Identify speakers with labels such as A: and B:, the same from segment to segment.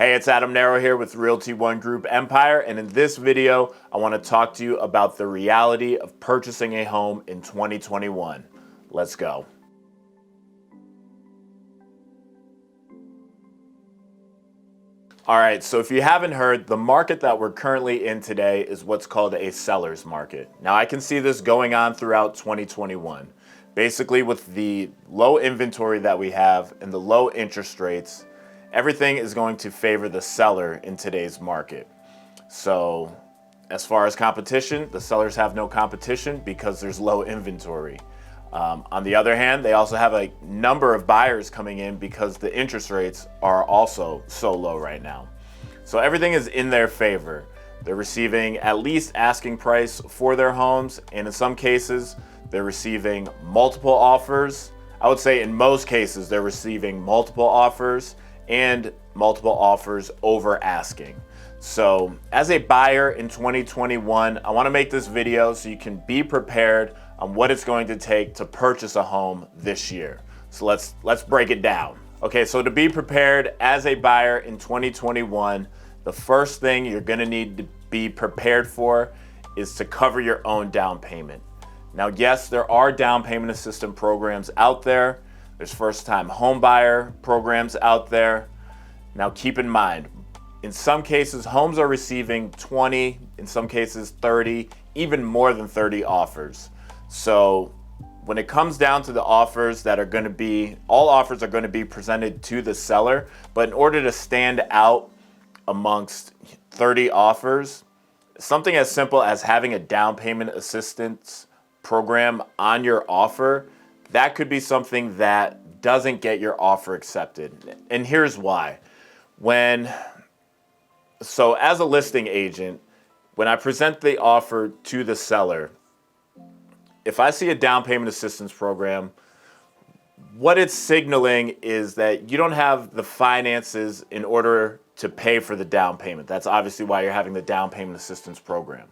A: Hey, it's Adam Narreau here with Realty One Group Empire, and in this video, I want to talk to you about the reality of purchasing a home in 2021. Let's go. All right, so if you haven't heard, the market that we're currently in today is what's called a seller's market. Now, I can see this going on throughout 2021. Basically, with the low inventory that we have and the low interest rates, everything is going to favor the seller in today's market. So as far as competition, the sellers have no competition because there's low inventory. On the other hand, they also have a number of buyers coming in because the interest rates are also so low right now. So everything is in their favor. They're receiving at least asking price for their homes, and in some cases, they're receiving multiple offers. I would say in most cases, they're receiving multiple offers and multiple offers over asking. So as a buyer in 2021, I want to make this video so you can be prepared on what it's going to take to purchase a home this year. So let's break it down. Okay, so to be prepared as a buyer in 2021, the first thing you're going to need to be prepared for is to cover your own down payment. Now, yes, there are down payment assistance programs out there. There's first-time home buyer programs out there. Now, keep in mind, in some cases, homes are receiving 20, in some cases 30, even more than 30 offers. So when it comes down to the offers that are going to be, all offers are going to be presented to the seller, but in order to stand out amongst 30 offers, something as simple as having a down payment assistance program on your offer, that could be something that doesn't get your offer accepted. And here's why. So as a listing agent, when I present the offer to the seller, if I see a down payment assistance program, what it's signaling is that you don't have the finances in order to pay for the down payment. That's obviously why you're having the down payment assistance program.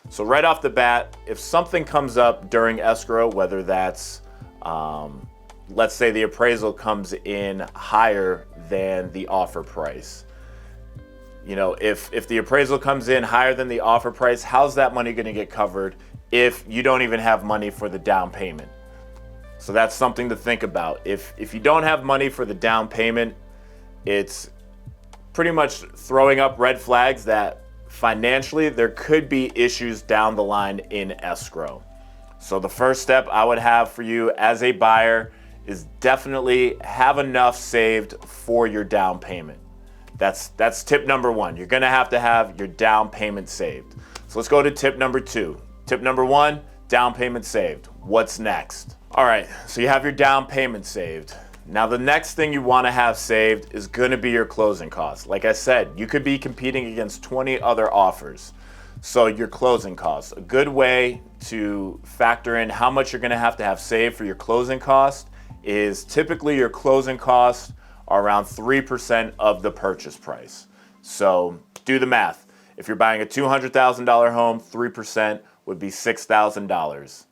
A: So right off the bat, if something comes up during escrow, whether that's, let's say the appraisal comes in higher than the offer price. You know, if the appraisal comes in higher than the offer price, how's that money going to get covered if you don't even have money for the down payment? So that's something to think about. If you don't have money for the down payment, it's pretty much throwing up red flags that financially there could be issues down the line in escrow. So the first step I would have for you as a buyer is definitely have enough saved for your down payment. That's tip number one. You're gonna have to have your down payment saved. So let's go to tip number two. Tip number one, down payment saved. What's next? All right, so you have your down payment saved. Now the next thing you wanna have saved is gonna be your closing costs. Like I said, you could be competing against 20 other offers. So your closing costs, a good way to factor in how much you're gonna have saved for your closing cost is typically your closing costs are around 3% of the purchase price. So do the math. If you're buying a $200,000 home, 3% would be $6,000.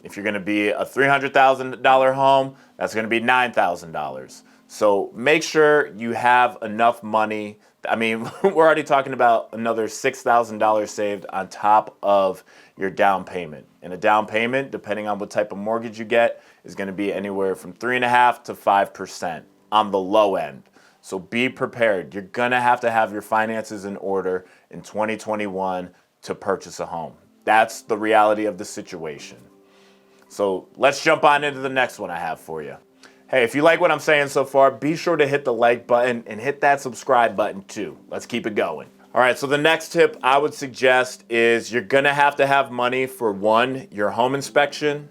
A: If you're gonna be a $300,000 home, that's gonna be $9,000. So make sure you have enough money. I mean, we're already talking about another $6,000 saved on top of your down payment. And a down payment, depending on what type of mortgage you get, is going to be anywhere from 3.5% to 5% on the low end. So be prepared. You're going to have your finances in order in 2021 to purchase a home. That's the reality of the situation. So let's jump on into the next one I have for you. Hey, if you like what I'm saying so far, be sure to hit the like button and hit that subscribe button too. Let's keep it going. All right, so the next tip I would suggest is you're gonna have money for one, your home inspection,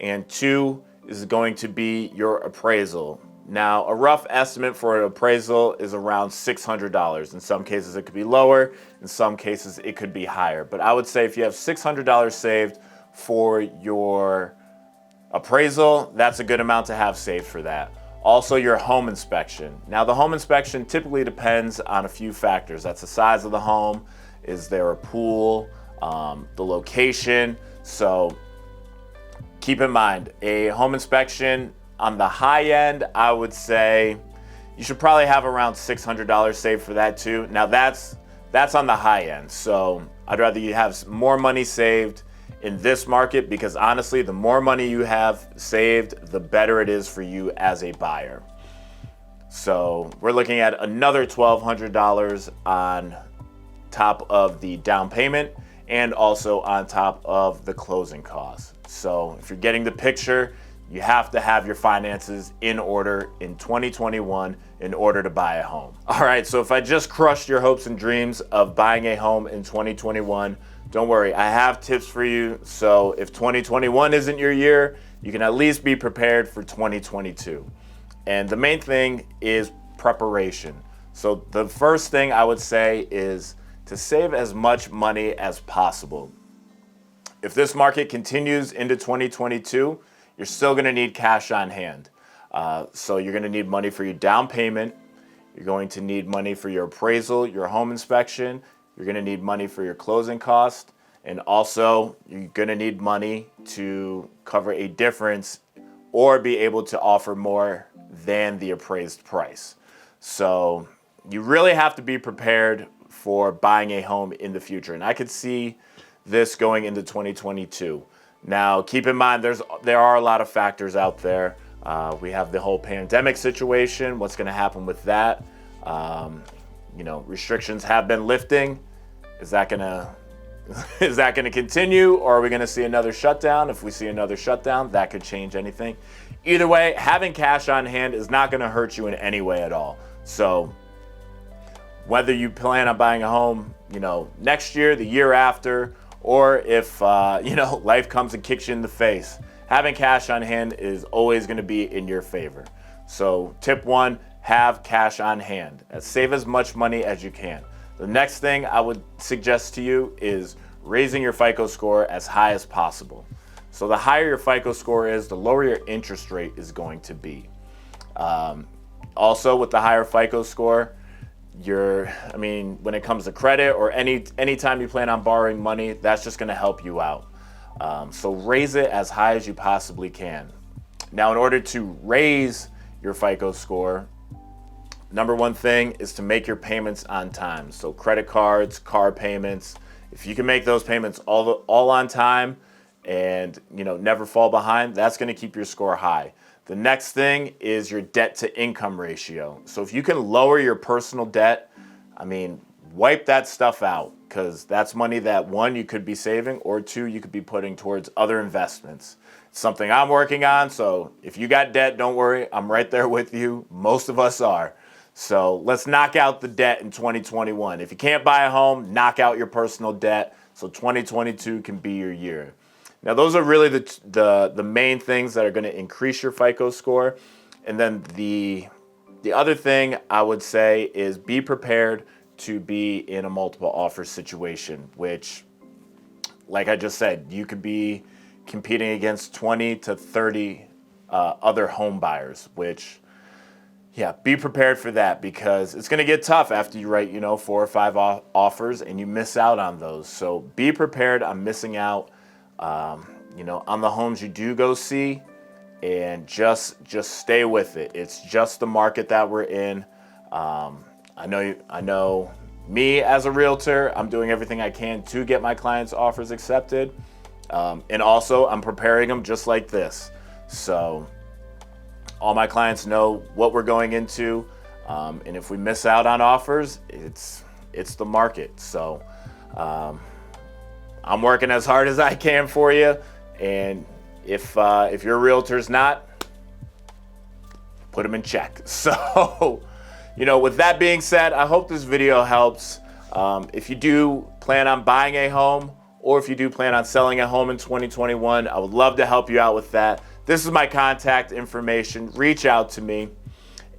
A: and two is going to be your appraisal. Now, a rough estimate for an appraisal is around $600. In some cases it could be lower, in some cases it could be higher. But I would say if you have $600 saved for your appraisal, that's a good amount to have saved for that. Also, your home inspection. Now, the home inspection typically depends on a few factors. That's the size of the home, is there a pool, the location. So keep in mind, a home inspection on the high end, I would say you should probably have around $600 saved for that too. Now that's on the high end. So I'd rather you have more money saved in this market, because honestly, the more money you have saved, the better it is for you as a buyer. So we're looking at another $1,200 on top of the down payment and also on top of the closing costs. So if you're getting the picture, you have to have your finances in order in 2021 in order to buy a home. All right, so if I just crushed your hopes and dreams of buying a home in 2021, don't worry, I have tips for you. So if 2021 isn't your year, you can at least be prepared for 2022. And the main thing is preparation. So the first thing I would say is to save as much money as possible. If this market continues into 2022, you're still gonna need cash on hand. So you're gonna need money for your down payment. You're going to need money for your appraisal, your home inspection. You're gonna need money for your closing cost. And also, you're gonna need money to cover a difference or be able to offer more than the appraised price. So you really have to be prepared for buying a home in the future. And I could see this going into 2022. Now, keep in mind, there are a lot of factors out there. We have the whole pandemic situation. What's going to happen with that? Restrictions have been lifting. Is that going to continue, or are we going to see another shutdown? If we see another shutdown, that could change anything. Either way, having cash on hand is not going to hurt you in any way at all. So whether you plan on buying a home, next year, the year after, or if, life comes and kicks you in the face, having cash on hand is always going to be in your favor. So tip 1, have cash on hand. Save as much money as you can. The next thing I would suggest to you is raising your FICO score as high as possible. So the higher your FICO score is, the lower your interest rate is going to be. Also, with the higher FICO score, when it comes to credit or anytime you plan on borrowing money, that's just going to help you out. So raise it as high as you possibly can. Now, in order to raise your FICO score, number one thing is to make your payments on time. So credit cards, car payments, if you can make those payments all on time and never fall behind, that's going to keep your score high. The next thing is your debt to income ratio. So if you can lower your personal debt, wipe that stuff out, because that's money that 1, you could be saving, or 2, you could be putting towards other investments. It's something I'm working on. So if you got debt, don't worry, I'm right there with you. Most of us are. So let's knock out the debt in 2021. If you can't buy a home, knock out your personal debt so 2022 can be your year. Now, those are really the main things that are going to increase your FICO score. And then the other thing I would say is be prepared to be in a multiple offer situation, which, like I just said, you could be competing against 20 to 30 other home buyers, which, be prepared for that, because it's going to get tough after you write, 4 or 5 offers and you miss out on those. So be prepared on missing out, on the homes you do go see, and just stay with it. It's just the market that we're in. I know me as a realtor, I'm doing everything I can to get my clients' offers accepted. And also I'm preparing them just like this. So all my clients know what we're going into. And if we miss out on offers, it's the market. So I'm working as hard as I can for you. And if your realtor's not, put them in check. So, with that being said, I hope this video helps. If you do plan on buying a home, or if you do plan on selling a home in 2021, I would love to help you out with that. This is my contact information. Reach out to me.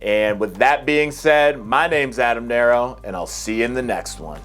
A: And with that being said, my name's Adam Narreau, and I'll see you in the next one.